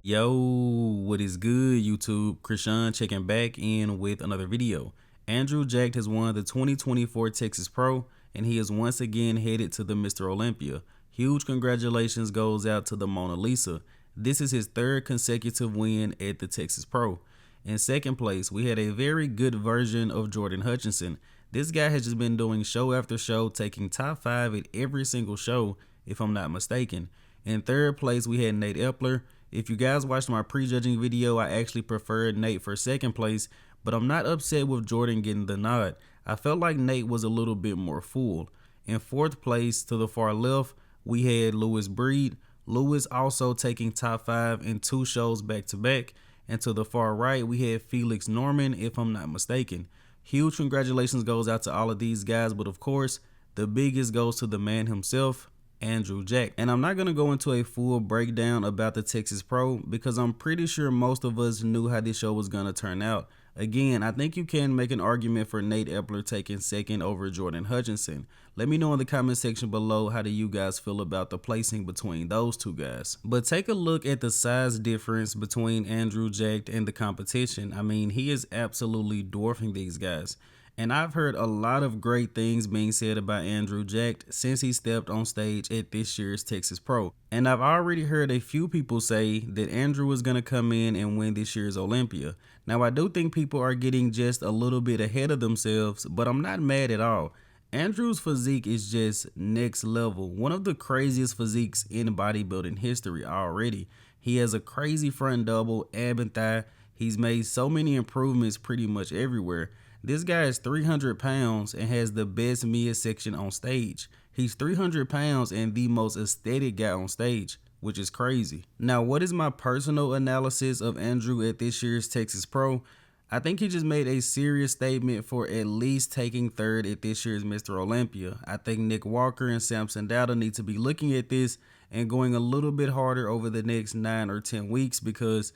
Yo, what is good, YouTube? Krishan checking back in with another video. Andrew Jacked has won the 2024 Texas Pro, and he is once again headed to the Mr. Olympia. Huge congratulations goes out to the Mona Lisa. This is his third consecutive win at the Texas Pro. In second place, we had a very good version of Jordan Huntchinson. This guy has just been doing show after show, taking top 5 at every single show, if I'm not mistaken. In third place, we had Nate Epler. If you guys watched my prejudging video, I actually preferred Nate for second place, but I'm not upset with Jordan getting the nod. I felt like Nate was a little bit more full. In fourth place, to the far left, we had Lewis Breed. Lewis also taking top 5 in 2 shows back to back. And to the far right, we had Felix Norman, if I'm not mistaken. Huge congratulations goes out to all of these guys, but of course, the biggest goes to the man himself, Andrew Jacked. And I'm not going to go into a full breakdown about the Texas Pro because I'm pretty sure most of us knew how this show was going to turn out. Again, I think you can make an argument for Nate Epler taking second over Jordan Huntchinson. Let me know in the comment section below, how do you guys feel about the placing between those two guys. But take a look at the size difference between Andrew Jacked and the competition. I mean, he is absolutely dwarfing these guys. And I've heard a lot of great things being said about Andrew Jacked since he stepped on stage at this year's Texas Pro. And I've already heard a few people say that Andrew is going to come in and win this year's Olympia. Now, I do think people are getting just a little bit ahead of themselves, but I'm not mad at all. Andrew's physique is just next level. One of the craziest physiques in bodybuilding history already. He has a crazy front double, ab and thigh. He's made so many improvements pretty much everywhere. This guy is 300 pounds and has the best midsection on stage. He's 300 pounds and the most aesthetic guy on stage, which is crazy. Now, what is my personal analysis of Andrew at this year's Texas Pro? I think he just made a serious statement for at least taking third at this year's Mr. Olympia. I think Nick Walker and Samson Dowda need to be looking at this and going a little bit harder over the next 9 or 10 weeks because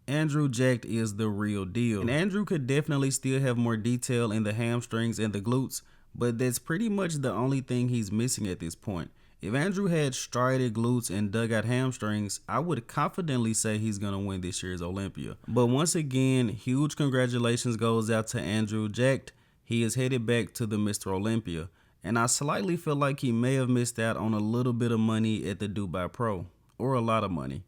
Andrew Jacked is the real deal. And Andrew could definitely still have more detail in the hamstrings and the glutes, but that's pretty much the only thing he's missing at this point. If Andrew had strided glutes and dugout hamstrings, I would confidently say he's going to win this year's Olympia. But once again, huge congratulations goes out to Andrew Jacked. He is headed back to the Mr. Olympia. And I slightly feel like he may have missed out on a little bit of money at the Dubai Pro, or a lot of money.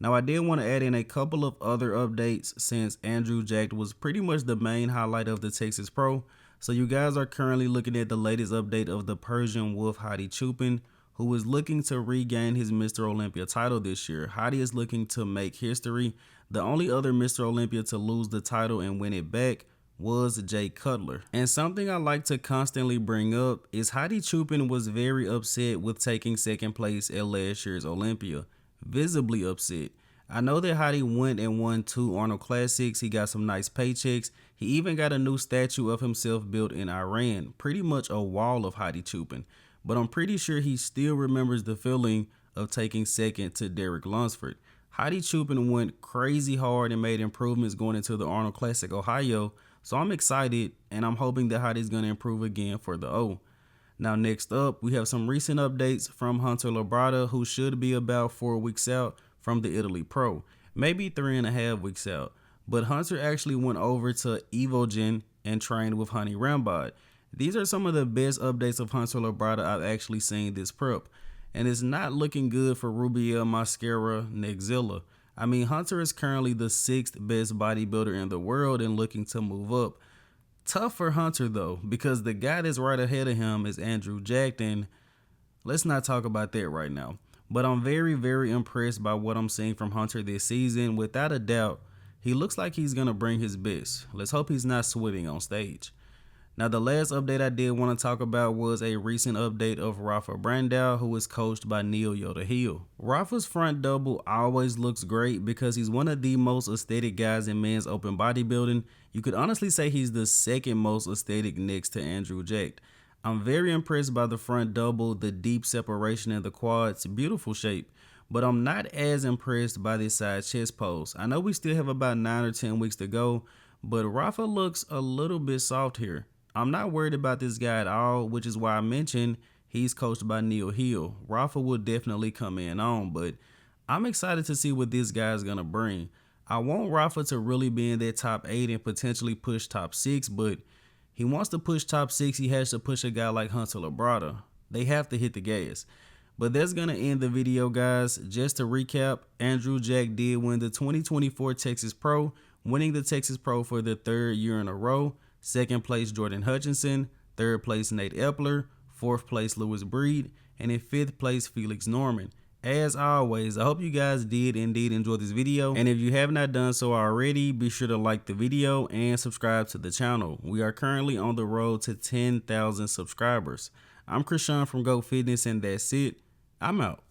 Now, I did want to add in a couple of other updates since Andrew Jacked was pretty much the main highlight of the Texas Pro. So you guys are currently looking at the latest update of the Persian Wolf Hadi Choopan, who is looking to regain his Mr. Olympia title this year. Hadi is looking to make history. The only other Mr. Olympia to lose the title and win it back was Jay Cutler. And something I like to constantly bring up is Hadi Choopan was very upset with taking second place at last year's Olympia. Visibly upset. I know that Hadi went and won 2 Arnold Classics. He got some nice paychecks. He even got a new statue of himself built in Iran. Pretty much a wall of Hadi Choopan. But I'm pretty sure he still remembers the feeling of taking second to Derek Lunsford. Hadi Choopan went crazy hard and made improvements going into the Arnold Classic Ohio. So I'm excited and I'm hoping that Hadi's going to improve again for the O. Now, next up, we have some recent updates from Hunter Labrada, who should be about 4 weeks out from the Italy Pro, maybe 3.5 weeks out. But Hunter actually went over to Evogen and trained with Honey Rambod. These are some of the best updates of Hunter Labrada I've actually seen this prep. And it's not looking good for Rubiel Mascara Nexzilla. I mean, Hunter is currently the 6th best bodybuilder in the world and looking to move up. Tough for Hunter though, because the guy that's right ahead of him is Andrew Jacked, and let's not talk about that right now. But I'm very, very impressed by what I'm seeing from Hunter this season. Without a doubt, he looks like he's going to bring his best. Let's hope he's not sweating on stage. Now, the last update I did want to talk about was a recent update of Rafa Brandao, who is coached by Neil Yoda Hill. Rafa's front double always looks great because he's one of the most aesthetic guys in men's open bodybuilding. You could honestly say he's the second most aesthetic next to Andrew Jacked. I'm very impressed by the front double, the deep separation in the quads, beautiful shape. But I'm not as impressed by this side chest pose. I know we still have about 9 or 10 weeks to go, but Rafa looks a little bit soft here. I'm not worried about this guy at all, which is why I mentioned he's coached by Neil Hill. Rafa will definitely come in on, but I'm excited to see what this guy's gonna bring. I want Rafa to really be in that top 8 and potentially push top 6, but he wants to push top 6, he has to push a guy like Hunter Labrada. They have to hit the gas. But that's going to end the video, guys. Just to recap, Andrew Jack did win the 2024 Texas Pro, winning the Texas Pro for the 3rd year in a row. 2nd place, Jordan Huntchinson. 3rd place, Nate Epler. 4th place, Lewis Breed. And in 5th place, Felix Norman. As always, I hope you guys did indeed enjoy this video. And if you have not done so already, be sure to like the video and subscribe to the channel. We are currently on the road to 10,000 subscribers. I'm Krishan from Go Fitness, and that's it. I'm out.